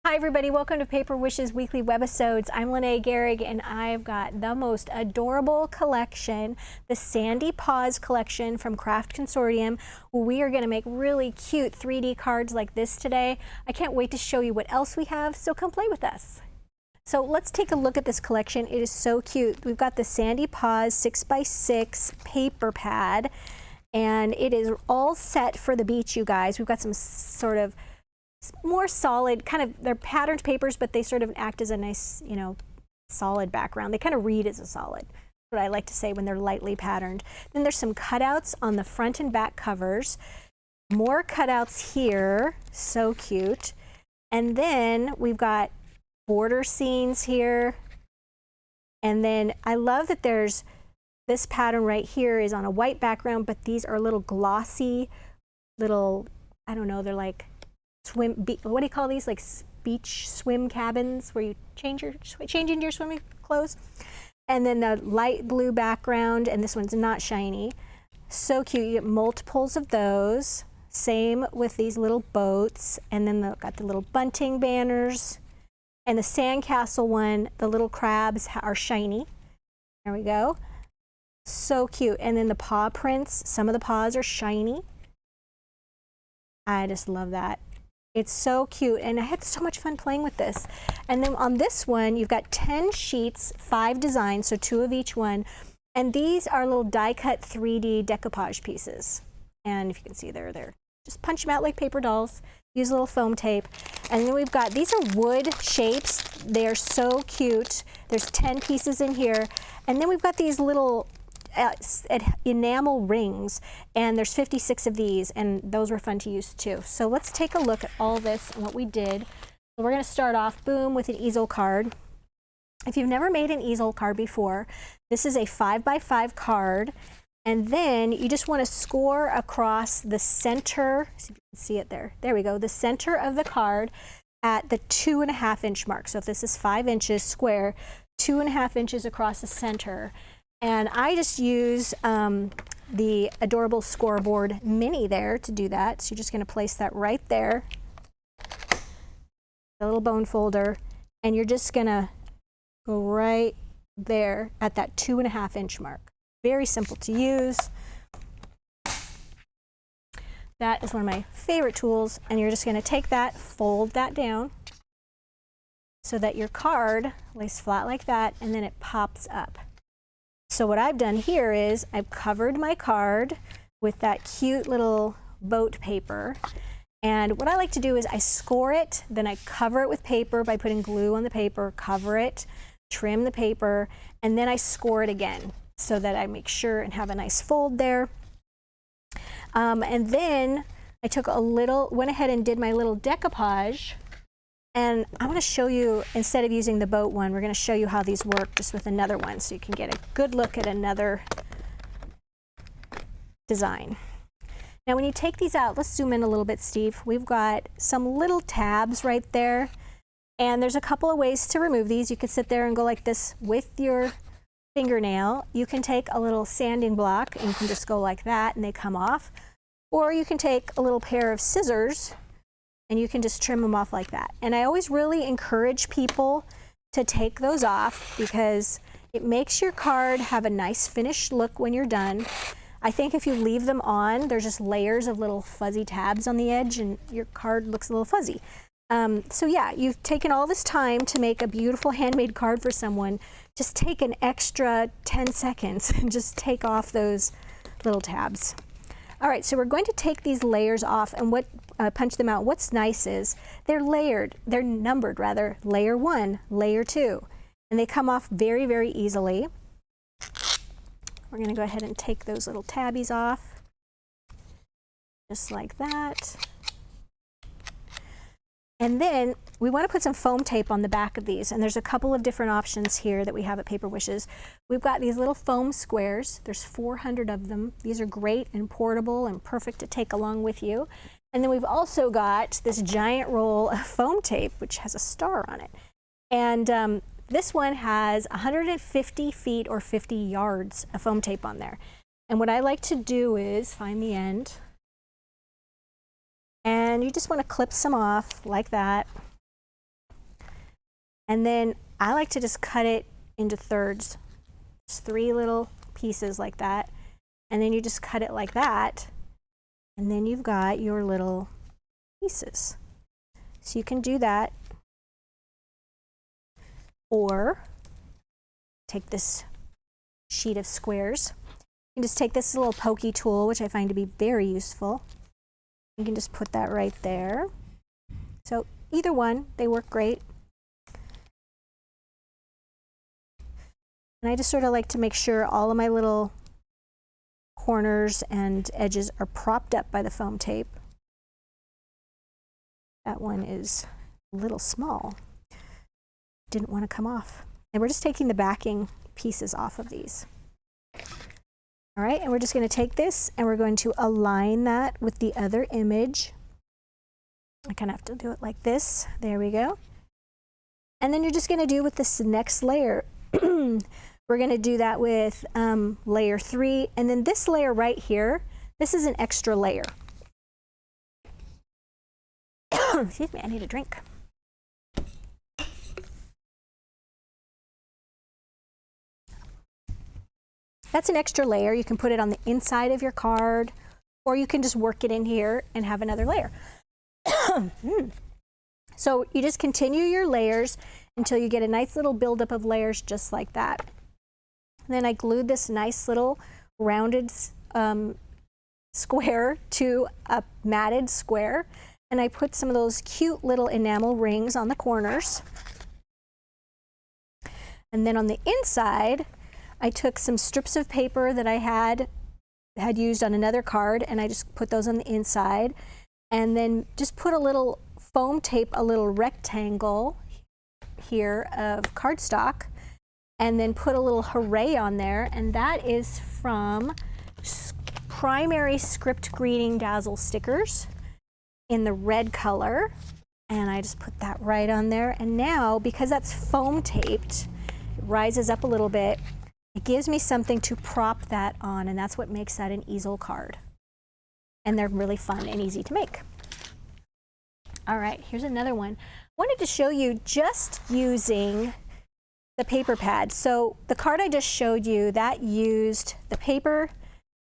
Hi everybody, welcome to Paper Wishes weekly webisodes. I'm Lene Gehrig and I've got the most adorable collection, the Sandy Paws collection from Craft Consortium. We are going to make really cute 3D cards like this today. I can't wait to show you what else we have, so come play with us. So let's take a look at this collection. It is so cute. We've got the Sandy Paws 6x6 paper pad and it is all set for the beach, you guys. We've got some sort of more solid, kind of, they're patterned papers, but they sort of act as a nice, solid background. They kind of read as a solid, what I like to say when they're lightly patterned. Then there's some cutouts on the front and back covers. More cutouts here, so cute. And then we've got border scenes here. And then I love that there's this pattern right here is on a white background, but these are little glossy, little, I don't know, they're like what do you call these, like beach swim cabins where you change into your swimming clothes. And then the light blue background, and this one's not shiny. So cute. You get multiples of those. Same with these little boats, and then got the little bunting banners. And the sandcastle one, the little crabs are shiny. There we go. So cute. And then the paw prints, some of the paws are shiny. I just love that. It's so cute, and I had so much fun playing with this. And then on this one, you've got 10 sheets, 5 designs, so 2 of each one. And these are little die-cut 3D decoupage pieces. And if you can see, they're just punch them out like paper dolls. Use a little foam tape. And then we've got, these are wood shapes. They are so cute. There's 10 pieces in here. And then we've got these little enamel rings, and there's 56 of these, and those were fun to use too. So let's take a look at all this and what we did. So we're going to start off, boom, with an easel card. If you've never made an easel card before, this is a 5x5 card, and then you just want to score across the center. See if you can see it there. There we go. The center of the card at the 2.5 inch mark. So if this is 5 inches square, 2.5 inches across the center. And I just use the adorable scoreboard mini there to do that. So you're just going to place that right there, the little bone folder, and you're just going to go right there at that 2.5 inch mark. Very simple to use. That is one of my favorite tools, and you're just going to take that, fold that down so that your card lays flat like that, and then it pops up. So what I've done here is I've covered my card with that cute little boat paper. And what I like to do is I score it, then I cover it with paper by putting glue on the paper, cover it, trim the paper, and then I score it again so that I make sure and have a nice fold there. And then I took went ahead and did my little decoupage. And I'm going to show you, instead of using the boat one, we're going to show you how these work just with another one so you can get a good look at another design. Now when you take these out, let's zoom in a little bit, Steve. We've got some little tabs right there, and there's a couple of ways to remove these. You could sit there and go like this with your fingernail. You can take a little sanding block and you can just go like that and they come off. Or you can take a little pair of scissors and you can just trim them off like that. And I always really encourage people to take those off because it makes your card have a nice finished look when you're done. I think if you leave them on, there's just layers of little fuzzy tabs on the edge and your card looks a little fuzzy. So yeah, you've taken all this time to make a beautiful handmade card for someone. Just take an extra 10 seconds and just take off those little tabs. All right, so we're going to take these layers off and punch them out. What's nice is they're layered, they're numbered rather, layer 1, layer 2, and they come off very, very easily. We're going to go ahead and take those little tabbies off, just like that. And then we want to put some foam tape on the back of these, and there's a couple of different options here that we have at Paper Wishes. We've got these little foam squares. There's 400 of them. These are great and portable and perfect to take along with you. And then we've also got this giant roll of foam tape, which has a star on it. And this one has 150 feet or 50 yards of foam tape on there. And what I like to do is find the end. And you just want to clip some off like that. And then I like to just cut it into thirds, just 3 little pieces like that. And then you just cut it like that. And then you've got your little pieces. So you can do that. Or take this sheet of squares. You can just take this little pokey tool, which I find to be very useful. You can just put that right there. So either one, they work great. And I just sort of like to make sure all of my little corners and edges are propped up by the foam tape. That one is a little small. Didn't want to come off. And we're just taking the backing pieces off of these. All right, and we're just going to take this and we're going to align that with the other image. I kind of have to do it like this. There we go. And then you're just going to do with this next layer. We're going to do that with layer 3. And then this layer right here, this is an extra layer. Excuse me, I need a drink. That's an extra layer. You can put it on the inside of your card, or you can just work it in here and have another layer. So you just continue your layers until you get a nice little buildup of layers just like that. And then I glued this nice little rounded square to a matted square, and I put some of those cute little enamel rings on the corners. And then on the inside, I took some strips of paper that I had used on another card, and I just put those on the inside, and then just put a little foam tape, a little rectangle here of cardstock, and then put a little hooray on there, and that is from Primary Script Greeting Dazzle stickers in the red color, and I just put that right on there. And now, because that's foam taped, it rises up a little bit. It gives me something to prop that on, and that's what makes that an easel card. And they're really fun and easy to make. All right, here's another one. I wanted to show you just using the paper pad. So the card I just showed you, that used the paper,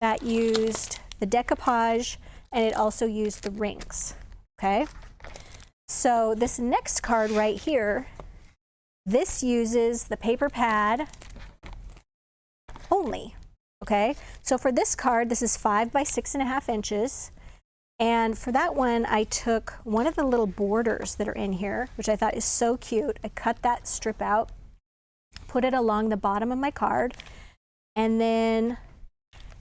that used the decoupage, and it also used the rings, okay? So this next card right here, this uses the paper pad only, okay? So for this card, this is 5 by 6.5 inches. And for that one, I took one of the little borders that are in here, which I thought is so cute. I cut that strip out, put it along the bottom of my card, and then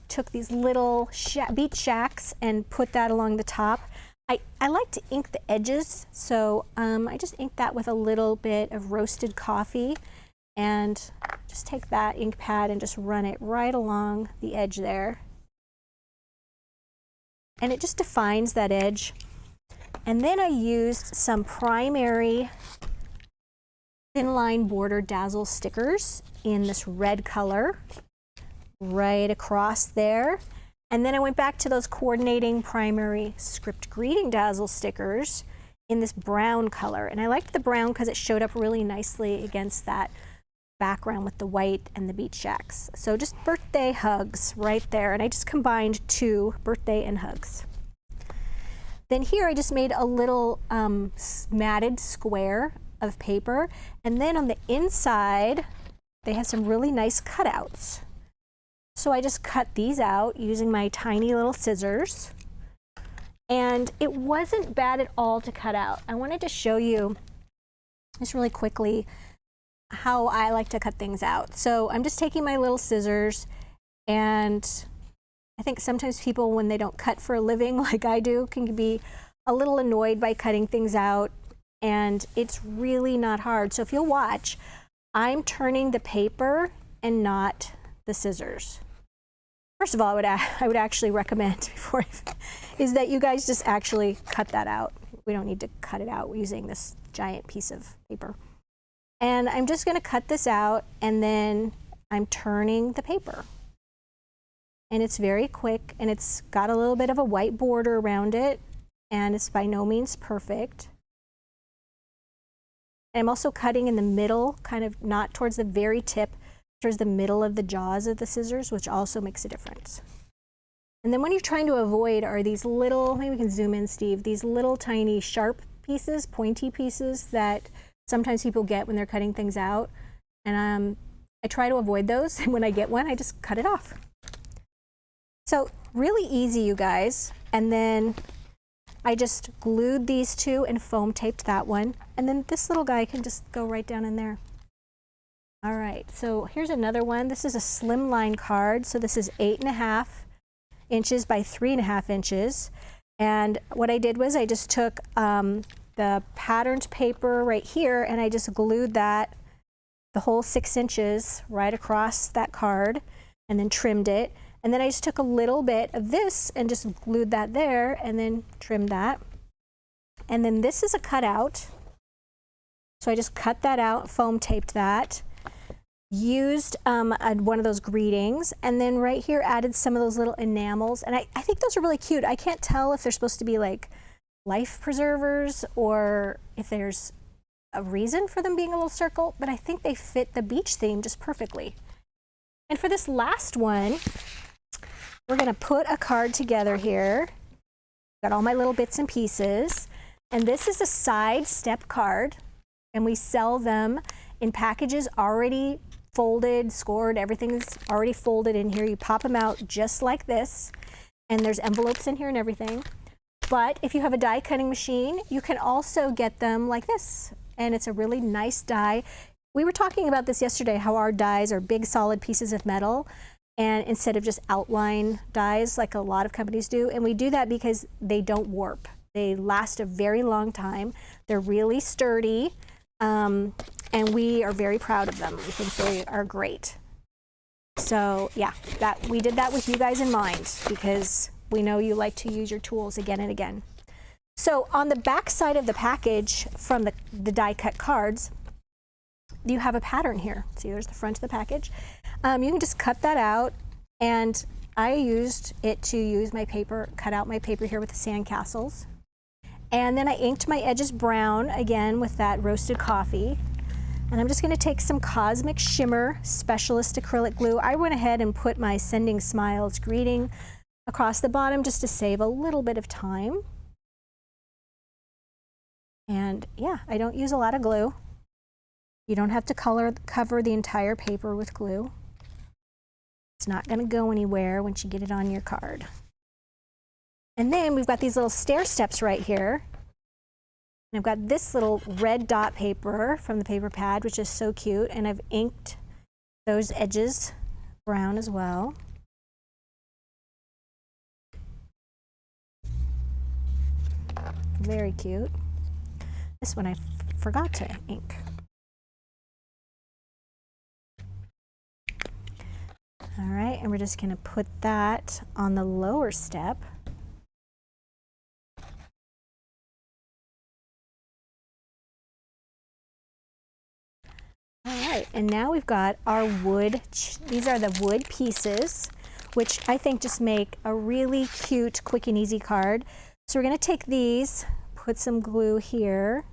took these little beach shacks and put that along the top. I like to ink the edges, so I just inked that with a little bit of roasted coffee, and just take that ink pad and just run it right along the edge there. And it just defines that edge. And then I used some primary thin line border dazzle stickers in this red color right across there. And then I went back to those coordinating primary script greeting dazzle stickers in this brown color. And I liked the brown because it showed up really nicely against that background with the white and the beach shacks. So just birthday hugs right there. And I just combined 2, birthday and hugs. Then here I just made a little matted square of paper. And then on the inside, they have some really nice cutouts. So I just cut these out using my tiny little scissors. And it wasn't bad at all to cut out. I wanted to show you just really quickly how I like to cut things out. So I'm just taking my little scissors, and I think sometimes people, when they don't cut for a living like I do, can be a little annoyed by cutting things out, and it's really not hard. So if you'll watch, I'm turning the paper and not the scissors. First of all, I would actually recommend before is that you guys just actually cut that out. We don't need to cut it out using this giant piece of paper. And I'm just going to cut this out, and then I'm turning the paper. And it's very quick, and it's got a little bit of a white border around it, and it's by no means perfect. And I'm also cutting in the middle, kind of not towards the very tip, towards the middle of the jaws of the scissors, which also makes a difference. And then what you're trying to avoid are these little, maybe we can zoom in, Steve, these little tiny sharp pieces, pointy pieces that sometimes people get when they're cutting things out. And I try to avoid those. And when I get one, I just cut it off. So really easy, you guys. And then I just glued these two and foam taped that one. And then this little guy can just go right down in there. All right, so here's another one. This is a slimline card. So this is 8.5 inches by 3.5 inches. And what I did was I just took the patterned paper right here and I just glued that, the whole 6 inches right across that card, and then trimmed it. And then I just took a little bit of this and just glued that there and then trimmed that. And then this is a cutout. So I just cut that out, foam taped that. Used one of those greetings, and then right here added some of those little enamels, and I think those are really cute. I can't tell if they're supposed to be like life preservers or if there's a reason for them being a little circle, but I think they fit the beach theme just perfectly. And for this last one, we're gonna put a card together here. Got all my little bits and pieces, and this is a side step card, and we sell them in packages already folded, scored, everything's already folded in here. You pop them out just like this, and there's envelopes in here and everything. But if you have a die cutting machine, you can also get them like this, and it's a really nice die. We were talking about this yesterday, how our dies are big solid pieces of metal, and instead of just outline dies like a lot of companies do, and we do that because they don't warp. They last a very long time. They're really sturdy. And we are very proud of them. We think they are great. So yeah, we did that with you guys in mind because we know you like to use your tools again and again. So on the back side of the package from the die cut cards, you have a pattern here. See, there's the front of the package. You can just cut that out, and I used it to use my paper, cut out my paper here with the sandcastles. And then I inked my edges brown again with that roasted coffee. And I'm just going to take some Cosmic Shimmer Specialist acrylic glue. I went ahead and put my Sending Smiles greeting across the bottom just to save a little bit of time. And yeah, I don't use a lot of glue. You don't have to cover the entire paper with glue. It's not going to go anywhere once you get it on your card. And then we've got these little stair steps right here. And I've got this little red dot paper from the paper pad, which is so cute. And I've inked those edges brown as well. Very cute. This one I forgot to ink. All right, and we're just going to put that on the lower step. All right, and now we've got our wood. These are the wood pieces, which I think just make a really cute, quick and easy card. So we're going to take these, put some glue here,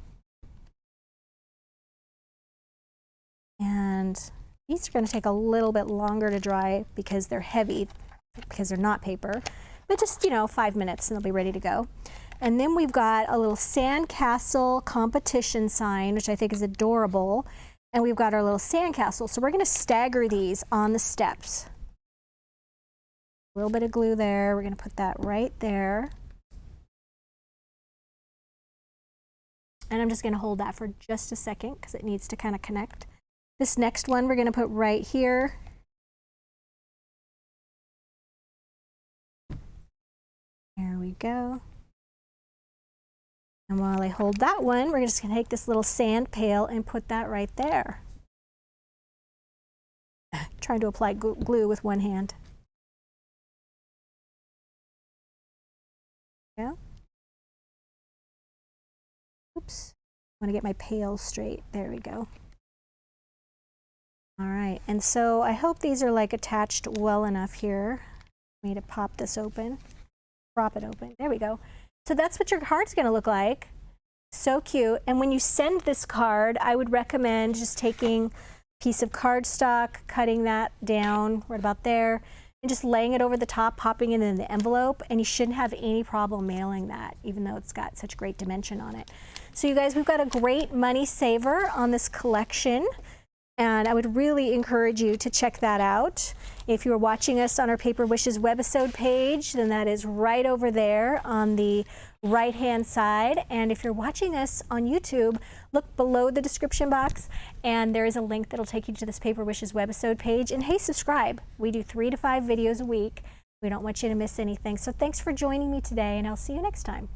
and these are going to take a little bit longer to dry because they're heavy, because they're not paper, but just, 5 minutes and they'll be ready to go. And then we've got a little sandcastle competition sign, which I think is adorable. And we've got our little sandcastle. So we're going to stagger these on the steps. A little bit of glue there. We're going to put that right there. And I'm just going to hold that for just a second because it needs to kind of connect. This next one we're going to put right here. There we go. And while I hold that one, we're just going to take this little sand pail and put that right there. Trying to apply glue with one hand. Yeah. Oops. I want to get my pail straight. There we go. All right. And so I hope these are like attached well enough here for me to pop this open, prop it open. There we go. So that's what your card's going to look like. So cute. And when you send this card, I would recommend just taking a piece of cardstock, cutting that down right about there, and just laying it over the top, popping it in the envelope, and you shouldn't have any problem mailing that, even though it's got such great dimension on it. So you guys, we've got a great money saver on this collection, and I would really encourage you to check that out. If you're watching us on our Paper Wishes webisode page, then that is right over there on the right-hand side. And if you're watching us on YouTube, look below the description box, and there is a link that'll take you to this Paper Wishes webisode page. And hey, subscribe. We do 3 to 5 videos a week. We don't want you to miss anything. So thanks for joining me today, and I'll see you next time.